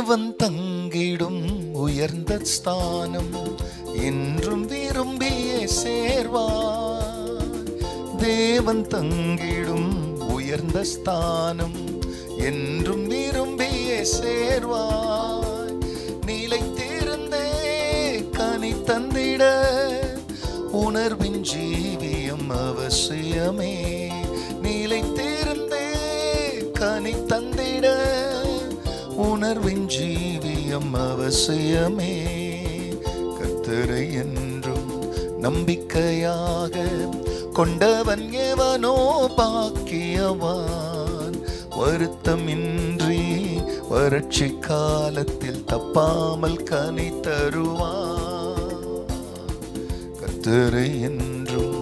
தேவன் தங்கிடும் உயர்ந்த ஸ்தானம் என்றும் விரும்பியே சேர்வார். தேவன் தங்கிடும் உயர்ந்த ஸ்தானம் என்றும் விரும்பியே சேர்வாய். நிலைத்திருந்தே கனி தந்திட உணர்வின் ஜீவியம் அவசியமே. நிலைத்திருந்தே கனி தந்திட உணர்வின் ஜீவியம் அவசியமே. கர்த்தரை என்றும் நம்பிக்கையாக கொண்டவன் எவனோ பாக்கியவான். வருத்தமின்றி வறட்சி காலத்தில் தப்பாமல் கனி தருவான். கர்த்தரை என்றும்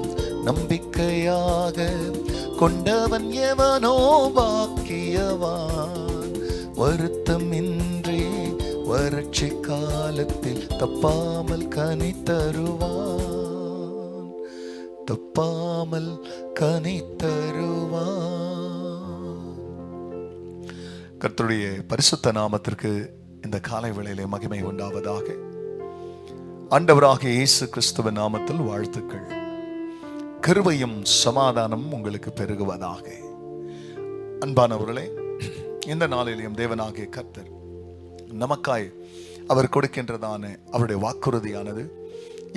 நம்பிக்கையாக கொண்டவன் எவனோ பாக்கியவான். வருத்தமின்றி வறட்சி காலத்தில் தப்பாமல் கனி தருவான். தப்பாமல் கனி தருவான். கர்த்தருடைய பரிசுத்த நாமத்திற்கு இந்த காலை வேளையிலே மகிமை உண்டாவதாக. ஆண்டவராகிய இயேசு கிறிஸ்துவின் நாமத்தில் வாழ்த்துக்கள். கிருபையும் சமாதானம் உங்களுக்கு பெருகுவதாக. அன்பானவர்களே, இந்த நாளிலேயும் தேவனாகிய கர்த்தர் நமக்காய் அவர் கொடுக்கின்றதான அவருடைய வாக்குறுதியானது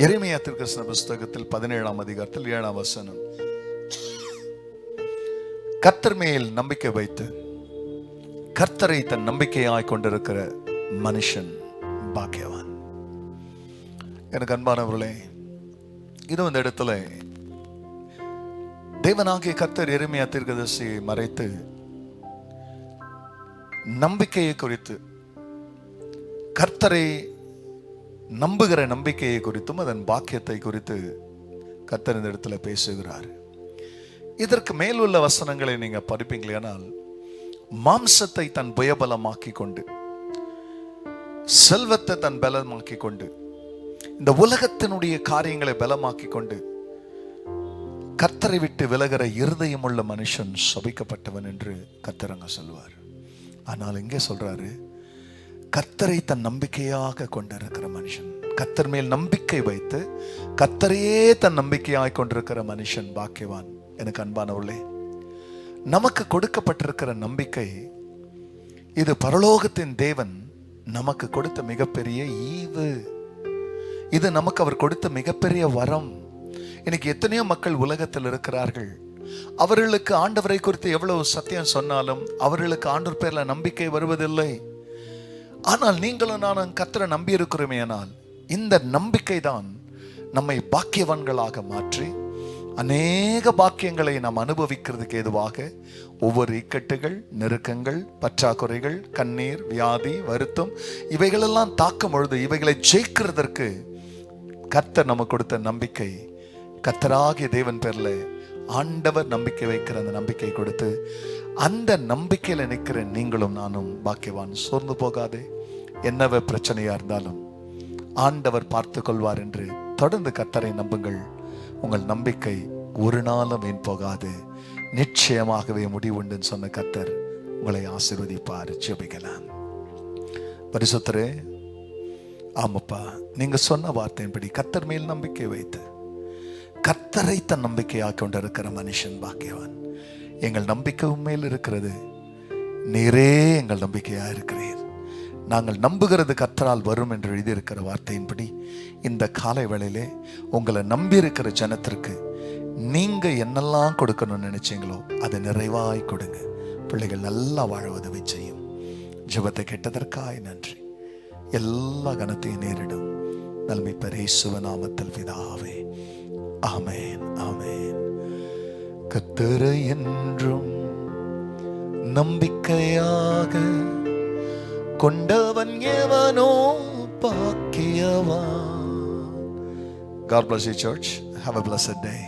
எரேமியா தீர்க்கதரிசன புஸ்தகத்தில் 17ஆம் அதிகாரத்தில் 7ஆம் வசனம். கர்த்தர் மேல் நம்பிக்கை வைத்து கர்த்தரை தன் நம்பிக்கையாய் கொண்டிருக்கிற மனுஷன் பாக்கியவான். எனக்கு அன்பானவர்களே, இது இந்த இடத்துல தேவனாகிய கர்த்தர் எரேமியா தீர்க்கதரிசியை மறைத்து நம்பிக்கையை குறித்து, கர்த்தரை நம்புகிற நம்பிக்கையை குறித்தும் அதன் பாக்கியத்தை குறித்து கர்த்தர் இந்த இடத்துல பேசுகிறார். இதற்கு மேலுள்ள வசனங்களை நீங்க படிப்பீங்களேனால், மாம்சத்தை தன் புயபலமாக்கி கொண்டு, செல்வத்தை தன் பலமாக்கி கொண்டு, இந்த உலகத்தினுடைய காரியங்களை பலமாக்கி கொண்டு கர்த்தரை விட்டு விலகிற இருதயம் உள்ள மனுஷன் சபிக்கப்பட்டவன் என்று கர்த்தரங்க சொல்வார். ஆனால் இங்கே சொல்றாரு, கர்த்தரை தன் நம்பிக்கையாக கொண்டிருக்கிற மனுஷன், கர்த்தர் மேல் நம்பிக்கை வைத்து கர்த்தரையே தன் நம்பிக்கையாய் கொண்டிருக்கிற மனுஷன் பாக்கியவான். எனக்கு அன்பானவர்களே, நமக்கு கொடுக்கப்பட்டிருக்கிற நம்பிக்கை இது பரலோகத்தின் தேவன் நமக்கு கொடுத்த மிகப்பெரிய ஈவு. இது நமக்கு அவர் கொடுத்த மிகப்பெரிய வரம். இன்னைக்கு எத்தனையோ மக்கள் உலகத்தில் இருக்கிறார்கள். அவர்களுக்கு ஆண்டவரை குறித்து எவ்வளவு சத்தியம் சொன்னாலும் அவர்களுக்கு ஆண்டவர் பேர்ல நம்பிக்கை வருவதில்லை. ஆனால் நீங்களும் நானும் கர்த்தரை நம்பி இருக்கிறோமே, ஆனால் இந்த நம்பிக்கை தான் நம்மை பாக்கியவான்களாக மாற்றி அநேக பாக்கியங்களை நாம் அனுபவிக்கிறதுக்கு ஏதுவாக ஒவ்வொரு இக்கட்டுகள், நெருக்கங்கள், பற்றாக்குறைகள், கண்ணீர், வியாதி, வருத்தம் இவைகளெல்லாம் தாக்கும் பொழுது இவைகளை ஜெயிக்கிறதற்கு கர்த்தர் நமக்கு கொடுத்த நம்பிக்கை, கர்த்தராகிய தேவன் பேர்ல ஆண்டவர் நம்பிக்கை வைக்கிற அந்த நம்பிக்கை கொடுத்து அந்த நம்பிக்கையில நிற்கிற நீங்களும் நானும் பாக்கியவான். சோர்ந்து போகாதே. என்னவ பிரச்சனையா இருந்தாலும் ஆண்டவர் பார்த்து கொள்வார் என்று தொடர்ந்து கர்த்தரை நம்புங்கள். உங்கள் நம்பிக்கை ஒரு நாளும் வீண் போகாது. நிச்சயமாகவே முடிவுண்டுன்னு சொன்ன கர்த்தர் உங்களை ஆசீர்வதிப்பார். ஜெபிக்கலாம். பரிசுத்தரே, ஆமாப்பா, நீங்க சொன்ன வார்த்தையின்படி கர்த்தர் மேல் நம்பிக்கை வைத்து கர்த்தரை தன் நம்பிக்கையாக கொண்டிருக்கிற மனுஷன் பாக்கியவான். எங்கள் நம்பிக்கை உண்மையில் இருக்கிறது. நீரே எங்கள் நம்பிக்கையா இருக்கிறீர். நாங்கள் நம்புகிறது கர்த்தரால் வரும் என்று எழுதியிருக்கிற வார்த்தையின்படி இந்த காலை வேளையிலே உங்களை நம்பி இருக்கிற ஜனத்திற்கு நீங்க என்னெல்லாம் கொடுக்கணும்னு நினைச்சீங்களோ அதை நிறைவாய் கொடுங்க. பிள்ளைகள் நல்லா வாழ உதவி செய்யும். ஜெபத்தை கேட்டதற்காய் நன்றி. எல்லா கனத்தையும் நேரிடும் நன்மை இயேசு நாமத்தில் பிதாவே, ஆமென், ஆமென். கர்த்தரை என்றும் நம்பிக்கையாக கொண்டவன் எவனோ பாக்கியவான். God bless you, church. Have a blessed day.